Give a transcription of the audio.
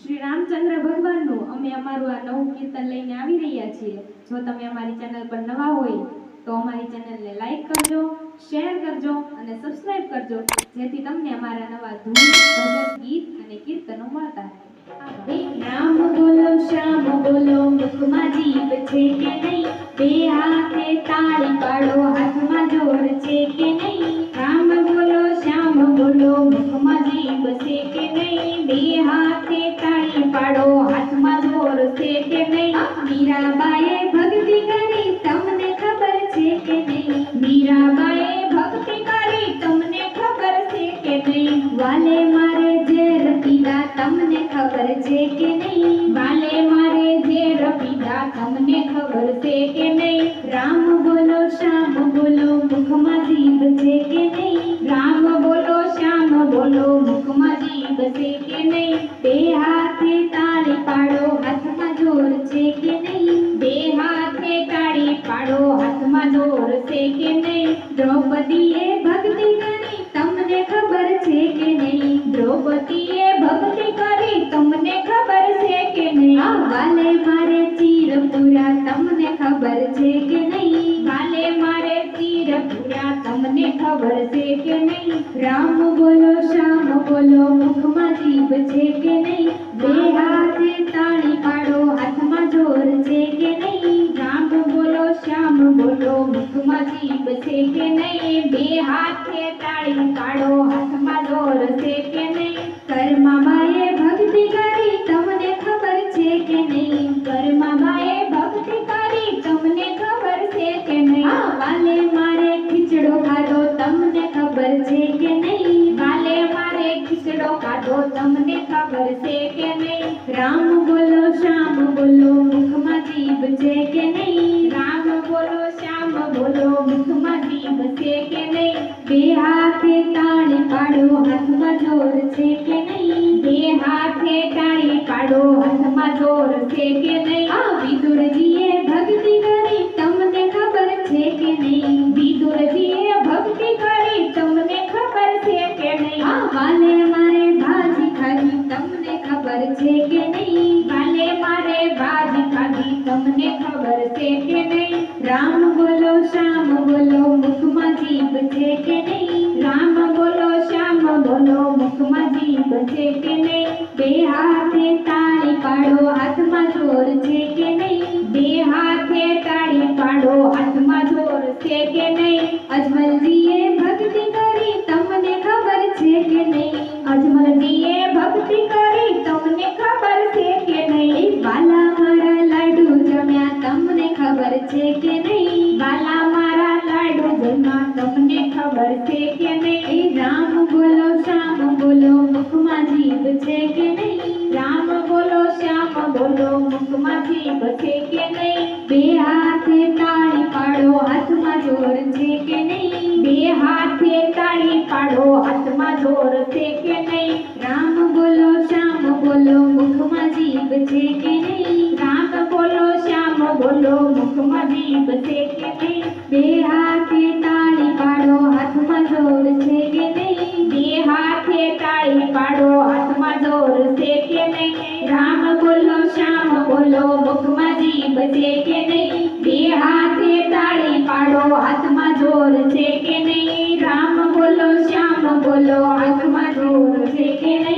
શ્રી રામચંદ્ર ભગવાનનું અમે અમારું આ નવું કીર્તન લઈને આવી રહ્યા છીએ। જો તમે અમારી ચેનલ પર નવા હોય તો અમારી ચેનલને લાઈક કરજો, શેર કરજો અને સબસ્ક્રાઇબ કરજો, જેથી તમને અમારા નવા ધૂન, ભજન, ગીત અને કીર્તનો મળતા રહે। રામ બોલો, શ્યામ બોલો, મુખમાં જીભ છે કે નહીં? બે હાથે તાળી પાડો, હાથમાં જોર છે કે નહીં? રામ બોલો, શ્યામ બોલો, મુખમાં જીભ છે કે નહીં? બે હાથે તાળી પાડો, હાથમાં જોર છે કે નહીં? મીરાબાઈએ ભક્તિ કરી, તમને ખબર છે કે નહીં? મીરાબાઈએ ભક્તિ કરી, તમને ખબર છે કે નહીં? વાલે મારે ઝેર પીધા, તમને ખબર છે કે નહીં? વાલે મારે ઝેર પીધા, તમને ખબર છે કે નહીં? રામ બોલો, શ્યામ બોલો, મુખમાં જીભ છે કે નહીં? રામ બોલો, શ્યામ બોલો, મુખમાં જીભ છે કે નહીં? બે હાથે તાળી પાડો, હાથમાં જોર છે કે નહીં? બે હાથે તાળી પાડો, હાથમાં જોર છે કે નહીં? દ્રૌપદીએ ભક્તિ કરી, તમને ખબર છે કે નહીં? દ્રૌપદીએ ભક્તિ કરી, તમને ખબર છે કે નહીં? વાલે મારે ચીર પૂરા, તમને ખબર છે કે નહીં? વાલે મારે ચીર પૂરા, તમને ખબર છે કે નહીં? રામ બોલો, શ્યામ બોલો, મુખમાં જીભ છે કે નહીં? બે હાથે તાળી પાડો, હાથમાં જોર છે કે નહીં? રામ બોલો, શ્યામ બોલો, મુખમાં જીભ છે કે નહીં? બે હાથે તાળી પાડો, હાથમાં જોર છે કે નહીં? કર્માબાઈએ ભક્તિ કરી, તમને ખબર છે કે નહીં? કર્માબાઈએ ભક્તિ કરી, તમને ખબર છે કે નહીં? વાલે મારે ખીચડો ખાધો, તમને ખબર છે કે નહીં? વાલે મારે ખીચડો ખાધો, તમને ખબર છે કે નહીં? રામ બોલો, શ્યામ બોલો, મુખમાં જીભ છે કે નહીં? રામ બોલો, શ્યામ બોલો, મુખમાં જીભ છે કે નહીં? બે હાથે તાળી પાડો, હાથમાં જોર છે કે નહીં? બે હાથે તાળી પાડો, હાથમાં જોર છે કે નહીં? વિદુરજીએ ભક્તિ કરી, તમને ખબર છે કે નહીં? વિદુરજીએ ભક્તિ કરી, તમને ખબર છે કે નહીં? વાલે મારે ભાજી ખાધી, તમને ખબર છે કે નહીં? વાલે મારે ભાજી ખાધી, તમને ખબર છે કે નહીં? રામ બોલો, શ્યામ બોલો, મુખમાં જીભ છે કે નહીં? રામ બોલો, શ્યામ બોલો, મુખમાં જીભ છે કે નહીં? બે હાથે તાળી પાડો, હાથમાં જોર છે કે નહીં? બે હાથે તાળી પાડો, હાથમાં જોર છે કે નહીં? અજમલજીએ ભક્તિ કરી, તમને ખબર છે કે નહીં? અજમલજીએ ભક્તિ કરી, તમને ખબર છે કે નહીં? વાલા મારા લાડુ જમ્યા, તમને ખબર છે કે નહીં? વાલા મારા લાડુ જમ્યા, તમને ખબર છે કે નહીં? રામ બોલો, શ્યામ બોલો, મુખમાં જીભ છે કે નહીં? રામ બોલો, શ્યામ બોલો, મુખમાં જીભ છે કે નહીં? બે હાથે તાળી પાડો, હાથમાં જોર છે કે નહીં? બે હાથે તાળી પાડો, હાથમાં જોર છે કે નહીં? રામ બોલો, શ્યામ બોલો, મુખમાં જીભ છે કે નહીં? રામ બોલો, શ્યામ બોલો, મુખમાં જીભ છે કે નહીં? બે હાથે તાળી પાડો, હાથમાં જોર છે કે નહીં? બે હાથે તાળી પાડો, હાથમાં જોર છે કે નહીં? રામ બોલો, શ્યામ બોલો, મુખમાં જીભ છે કે નહીં? બે હાથે તાળી પાડો, હાથમાં જોર છે કે નહીં? રામ બોલો, શ્યામ બોલો, હાથમાં જોર છે કે નહીં?